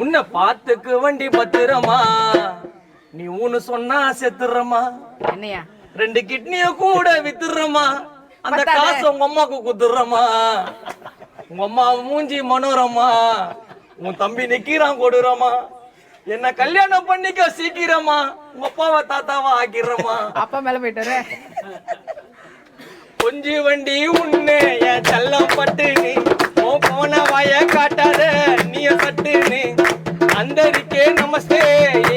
உன்னை பாத்துக்கு வண்டி பத்திரமா நீ ஊன்னு சொன்னா செத்துறமா என்னையா 2 கிட்னிய கூட வித்துறமா அந்த காசு உங்க அம்மாக்கு குத்துறமா உங்க அம்மா மூஞ்சி மனோரமா உன் தம்பி நிக்கிறான் கொடுறமா என்ன கல்யாணம் பண்ணிக்க சீக்கிரமா உங்க அப்பாவை தாத்தாவா ஆக்கிடுறமா அப்பா மேல போயிட்டாரு கொஞ்சி வண்டி உன்னு என் செல்லம் பட்டுன்னு போன வாய காட்டாத நீ சட்டுன்னு அந்தரிக்கே நமஸ்தே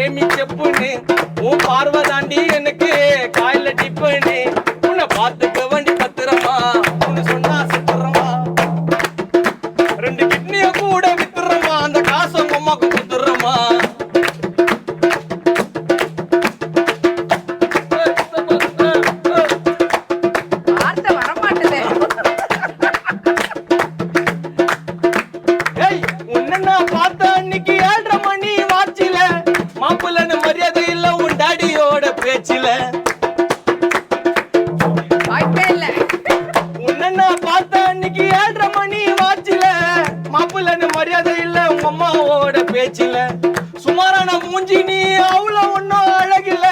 ஏமி செப்புன்னு உன் பார்வை தாண்டி எனக்கு காயில டிப்புன்னு உன்னை பார்த்துக்க வண்டி பத்திரமா உன்னு சொன்னா செத்துறமா 2 கிட்னிய கூட வித்துறமா அந்த காசு உங்க அம்மாக்கு குத்துறமா பேச்சில வாய்ப்பே இல்ல உன்ன பார்த்த அன்னைக்கு 7:30 மணி வாச்சில மாப்பிள்ளன்னு மரியாதை இல்ல உங்க அம்மாவோட பேச்சில சுமாரான மூஞ்சி நீ அவ்வளவு ஒன்னும் அழகில்ல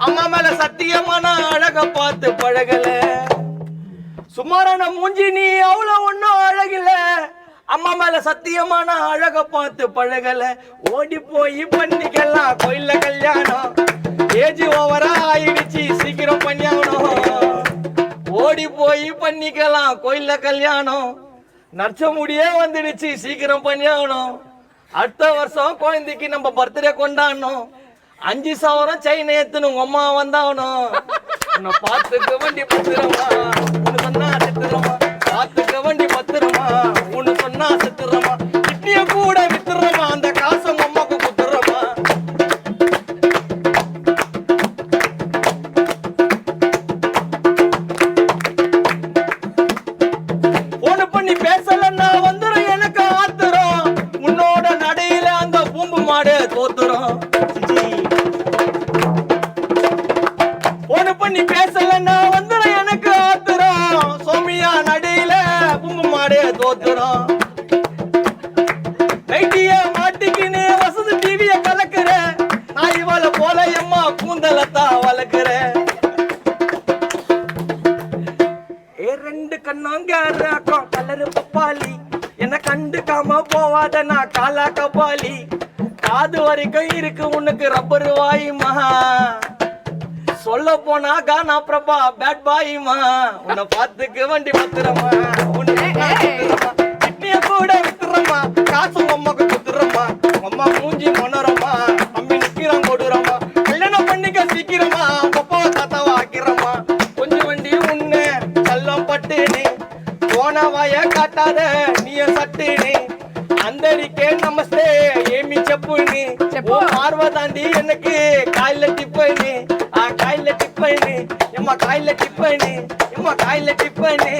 அம்மா மேல சத்தியமான அழக பார்த்து பழகல சுமாரான மூஞ்சி நீ அவ்வளவு ஒன்னும் அழகில்ல அம்மா மேல சத்தியமான அழக பார்த்து பழகல ஓடி போய் பண்ணிக்கலாம் கோயில்ல கல்யாணம் ஏஜி ஓவரா ஆயிடுச்சு சீக்கிரம் பண்ணியாகணும் ஓடி போய் பண்ணிக்கலாம் கோயில்ல கல்யாணம் நர்ச்ச முடியே வந்துடுச்சு சீக்கிரம் பண்ணியாகணும் அடுத்த வருஷம் குழந்தைக்கு நம்ம பர்த்டே கொண்டாடணும் 5,000 செயின் ஏத்துணும் உங்க அம்மா வந்தாகணும் உன்னை பார்த்துக்க வண்டி பத்திரமா உன்னு சொன்னா செத்துறமா பார்த்துக்க வண்டி பத்திரமா உன்னு சொன்னா செத்துறமா கிட்னிய கூட வித்துறமா அந்த காசு உங்க அம்மாக்கு குத்துறமா போன பண்ணி பேசலன்னா வந்துரும் எனக்கு ஆத்துறோம் உன்னோட நடையில அந்த பூம்பு மாடு தோத்துறோம் போன பண்ணி பேசலன்னா வந்துரும் எனக்கு ஆத்துறோம் சோமியா நடையில பூம்பு மாடு தோத்துறோம் நைட்டிய மாட்டிக்கின்னு வசதி டிவிய கலக்குற நான் இவள போல எம்மா கூந்தலத்தான் வளர்க்குற 2 கண்ணாங்காராக்கம் கலரு பப்பாளி என்ன கண்டுக்காம போவாத நான் காலா கபாலி காது வரைக்கும் இருக்கு உனக்கு ரப்பர் வாயுமா சொல்ல போனா கானா பிரபா பேட் பாயுமா உன்னை பார்த்துக்க வண்டி பத்திரமா கிட்னிய கூட வித்துறமா காசு உங்க அம்மாக்கு குத்துறமா அம்மா மூஞ்சி மனோரமா அம்மி நிக்கிறான் கொடுறமா கல்யாணம் பண்ணிக்க சீக்கிரமா பப்பாவை தாத்தாவை ஆக்கிறமா கொஞ்சம் வண்டி உன்னு செல்லம் பட்டுன்னு போன வாய காட்டாத நீய சட்டுன்னு அந்தரிக்கே நமஸ்தே ஏமி செப்புன்னு பார்வை தாண்டி எனக்கு காயில டிப்புன்னு காயில டிப்புன்னு எம்மா காயில டிப்புன்னு எம்மா காயில டிப்புன்னு